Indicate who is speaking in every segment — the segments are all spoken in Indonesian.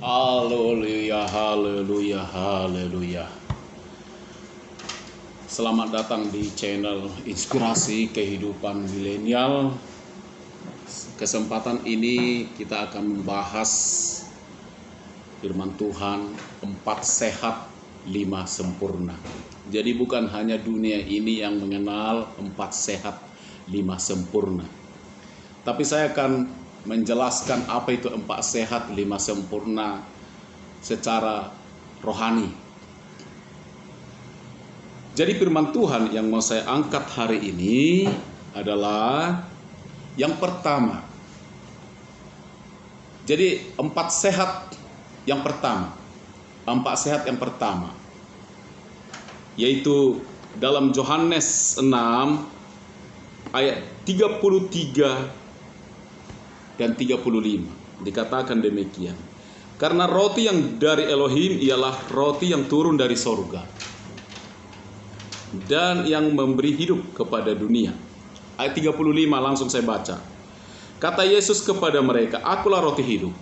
Speaker 1: Haleluya, haleluya, haleluya. Selamat datang di channel Inspirasi Kehidupan Milenial. Kesempatan ini kita akan membahas firman Tuhan 4 sehat 5 sempurna. Jadi bukan hanya dunia ini yang mengenal 4 sehat 5 sempurna. Tapi saya akan menjelaskan apa itu 4 sehat 5 sempurna secara rohani. Jadi firman Tuhan yang mau saya angkat hari ini adalah yang pertama. Jadi 4 sehat yang pertama. 4 sehat yang pertama yaitu dalam Yohanes 6 ayat 33 dan 35 dikatakan demikian. Karena roti yang dari Elohim ialah roti yang turun dari sorga dan yang memberi hidup kepada dunia. Ayat 35 langsung saya baca. Kata Yesus kepada mereka, akulah roti hidup.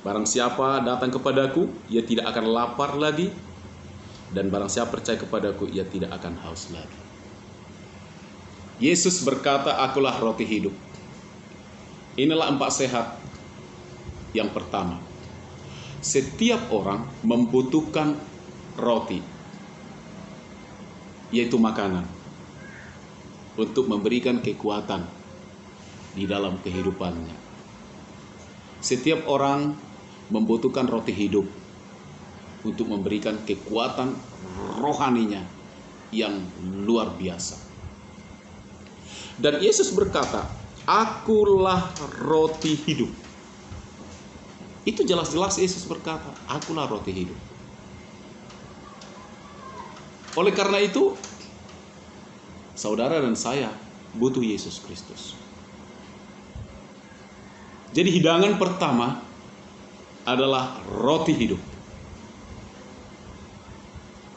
Speaker 1: Barang siapa datang kepadaku, ia tidak akan lapar lagi, dan barang siapa percaya kepadaku, ia tidak akan haus lagi. Yesus berkata, akulah roti hidup. Inilah 4 sehat yang pertama. Setiap orang membutuhkan roti, yaitu makanan, untuk memberikan kekuatan di dalam kehidupannya. Setiap orang membutuhkan roti hidup untuk memberikan kekuatan rohaninya yang luar biasa. Dan Yesus berkata, akulah roti hidup. Itu jelas-jelas Yesus berkata, akulah roti hidup. Oleh karena itu, saudara dan saya butuh Yesus Kristus. Jadi hidangan pertama adalah roti hidup.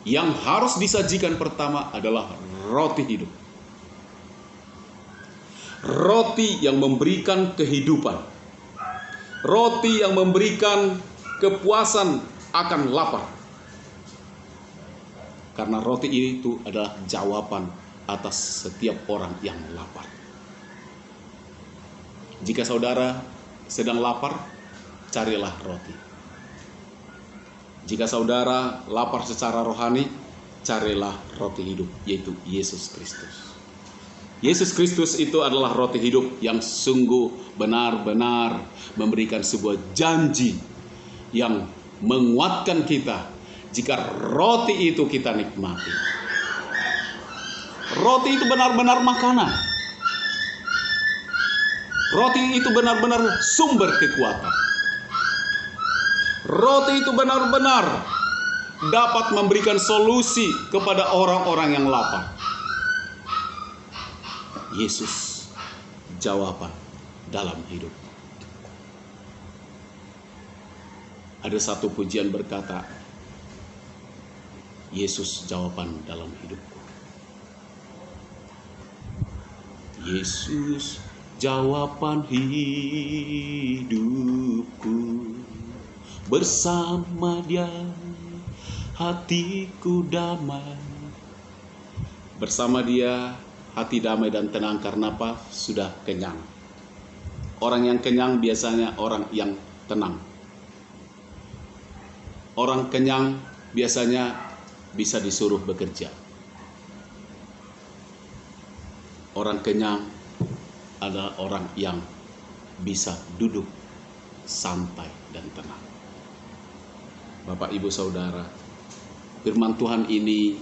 Speaker 1: Yang harus disajikan pertama adalah roti hidup. Roti yang memberikan kehidupan. Roti yang memberikan kepuasan akan lapar. Karena roti itu adalah jawaban atas setiap orang yang lapar. Jika saudara sedang lapar, carilah roti. Jika saudara lapar secara rohani, carilah roti hidup, yaitu Yesus Kristus. Yesus Kristus itu adalah roti hidup yang sungguh benar-benar memberikan sebuah janji yang menguatkan kita jika roti itu kita nikmati. Roti itu benar-benar makanan. Roti itu benar-benar sumber kekuatan. Roti itu benar-benar dapat memberikan solusi kepada orang-orang yang lapar. Yesus jawaban dalam hidup. Ada satu pujian berkata, Yesus jawaban dalam hidupku. Yesus jawaban hidupku. Bersama Dia hatiku damai. Bersama Dia hati damai dan tenang. Karena apa? Sudah kenyang. Orang yang kenyang biasanya orang yang tenang. Orang kenyang biasanya bisa disuruh bekerja. Orang kenyang adalah orang yang bisa duduk santai dan tenang. Bapak, Ibu, Saudara, firman Tuhan ini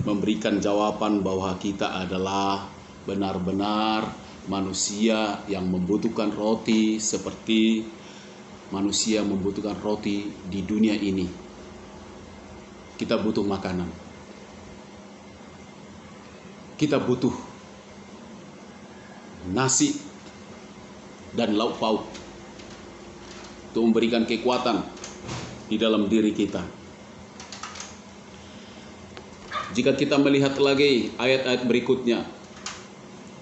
Speaker 1: memberikan jawaban bahwa kita adalah benar-benar manusia yang membutuhkan roti seperti manusia membutuhkan roti di dunia ini. Kita butuh makanan. Kita butuh nasi dan lauk pauk untuk memberikan kekuatan di dalam diri kita. Jika kita melihat lagi ayat-ayat berikutnya,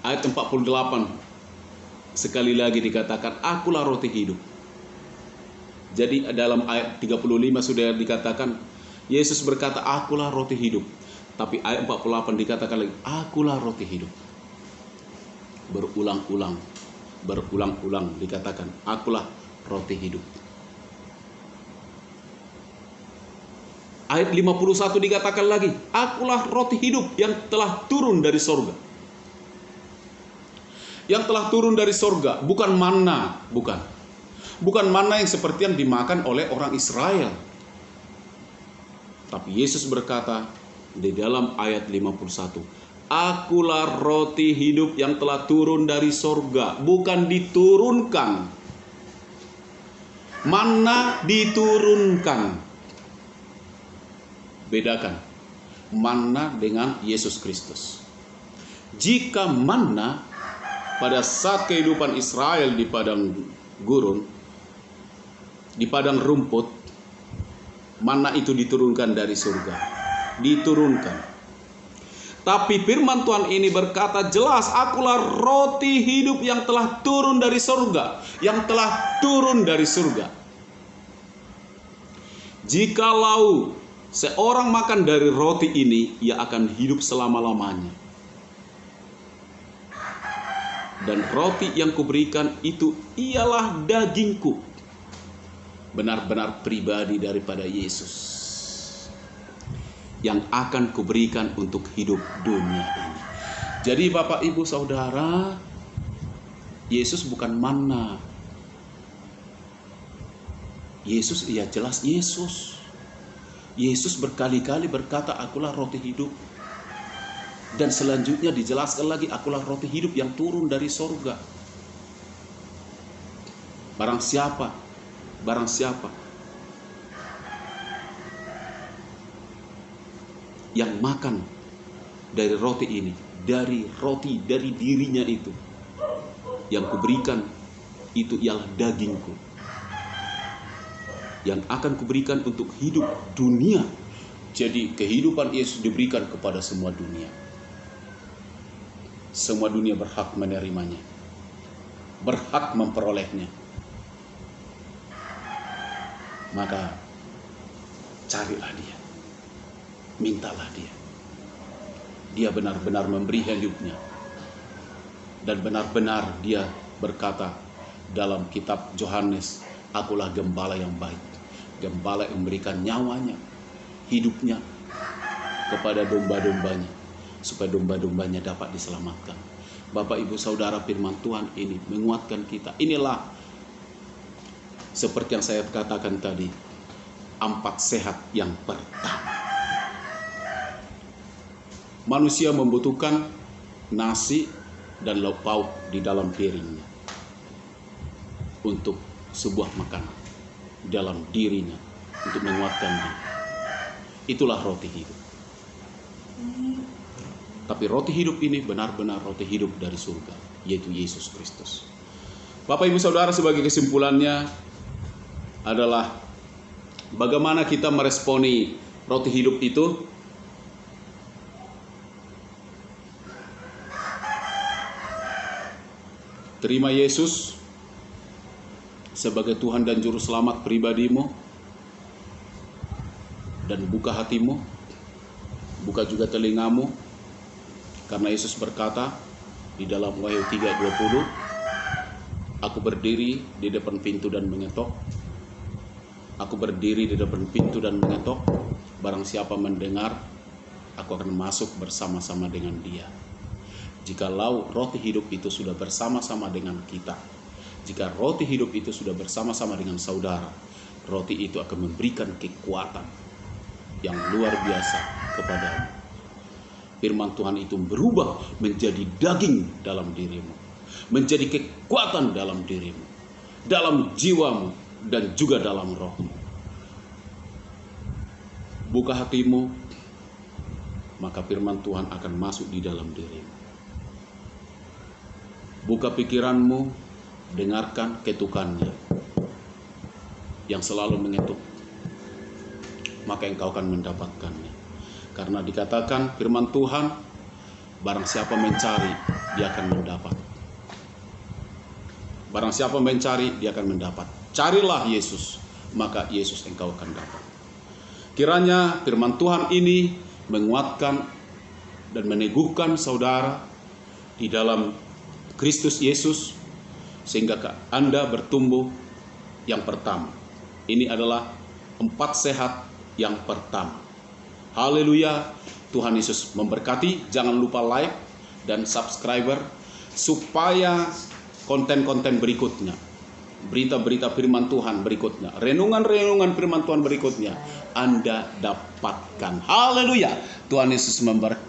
Speaker 1: ayat 48, sekali lagi dikatakan, akulah roti hidup. Jadi dalam ayat 35 sudah dikatakan, Yesus berkata, akulah roti hidup. Tapi ayat 48 dikatakan lagi, akulah roti hidup. Berulang-ulang dikatakan, akulah roti hidup. Ayat 51 dikatakan lagi, akulah roti hidup yang telah turun dari sorga. Yang telah turun dari sorga, bukan manna, bukan manna yang seperti yang dimakan oleh orang Israel. Tapi Yesus berkata di dalam ayat 51, akulah roti hidup yang telah turun dari sorga, bukan diturunkan. Manna diturunkan. Bedakan manna dengan Yesus Kristus. Jika manna pada saat kehidupan Israel di padang gurun, di padang rumput, manna itu diturunkan dari surga. Diturunkan. Tapi firman Tuhan ini berkata jelas, akulah roti hidup yang telah turun dari surga. Yang telah turun dari surga. Jikalau seorang makan dari roti ini, ia akan hidup selama-lamanya. Dan roti yang kuberikan itu ialah dagingku. Benar-benar pribadi daripada Yesus, yang akan kuberikan untuk hidup dunia ini. Jadi Bapak Ibu Saudara, Yesus bukan manna. Yesus, ya jelas Yesus. Yesus berkali-kali berkata, akulah roti hidup. Dan selanjutnya dijelaskan lagi, akulah roti hidup yang turun dari sorga. Barang siapa yang makan dari roti ini, dari dirinya itu, yang kuberikan itu ialah dagingku, yang akan kuberikan untuk hidup dunia. Jadi kehidupan Yesus diberikan kepada semua dunia. Semua dunia berhak menerimanya, berhak memperolehnya. Maka carilah dia, mintalah dia. Dia benar-benar memberi hidupnya. Dan benar-benar dia berkata dalam kitab Yohanes, akulah gembala yang baik. Gembala yang memberikan nyawanya, hidupnya kepada domba-dombanya, supaya domba-dombanya dapat diselamatkan. Bapak Ibu Saudara, firman Tuhan ini menguatkan kita. Inilah seperti yang saya katakan tadi, 4 sehat yang pertama. Manusia membutuhkan nasi dan lauk pauk di dalam piringnya untuk sebuah makanan dalam dirinya, untuk menguatkan diri. Itulah roti hidup. Tapi roti hidup ini benar-benar roti hidup dari surga, yaitu Yesus Kristus. Bapak Ibu Saudara, sebagai kesimpulannya adalah bagaimana kita meresponi roti hidup itu. Terima Yesus sebagai Tuhan dan Juru Selamat pribadimu, dan buka hatimu, buka juga telingamu, karena Yesus berkata di dalam Wahyu 3:20, aku berdiri di depan pintu dan mengetok. Aku berdiri di depan pintu dan mengetok. Barang siapa mendengar, aku akan masuk bersama-sama dengan dia. Jikalau roti hidup itu sudah bersama-sama dengan kita, jika roti hidup itu sudah bersama-sama dengan saudara, roti itu akan memberikan kekuatan yang luar biasa kepadamu. Firman Tuhan itu berubah menjadi daging dalam dirimu, menjadi kekuatan dalam dirimu, dalam jiwamu, dan juga dalam rohmu. Buka hatimu, maka firman Tuhan akan masuk di dalam dirimu. Buka pikiranmu, dengarkan ketukannya yang selalu mengetuk, maka engkau akan mendapatkannya. Karena dikatakan firman Tuhan, barang siapa mencari, dia akan mendapat. Barang siapa mencari, dia akan mendapat. Carilah Yesus, maka Yesus engkau akan dapat. Kiranya firman Tuhan ini menguatkan dan meneguhkan saudara di dalam Kristus Yesus, sehingga Anda bertumbuh. Yang pertama, ini adalah 4 sehat yang pertama. Haleluya, Tuhan Yesus memberkati. Jangan lupa like dan subscriber supaya konten-konten berikutnya, berita-berita firman Tuhan berikutnya, renungan-renungan firman Tuhan berikutnya Anda dapatkan. Haleluya, Tuhan Yesus memberkati.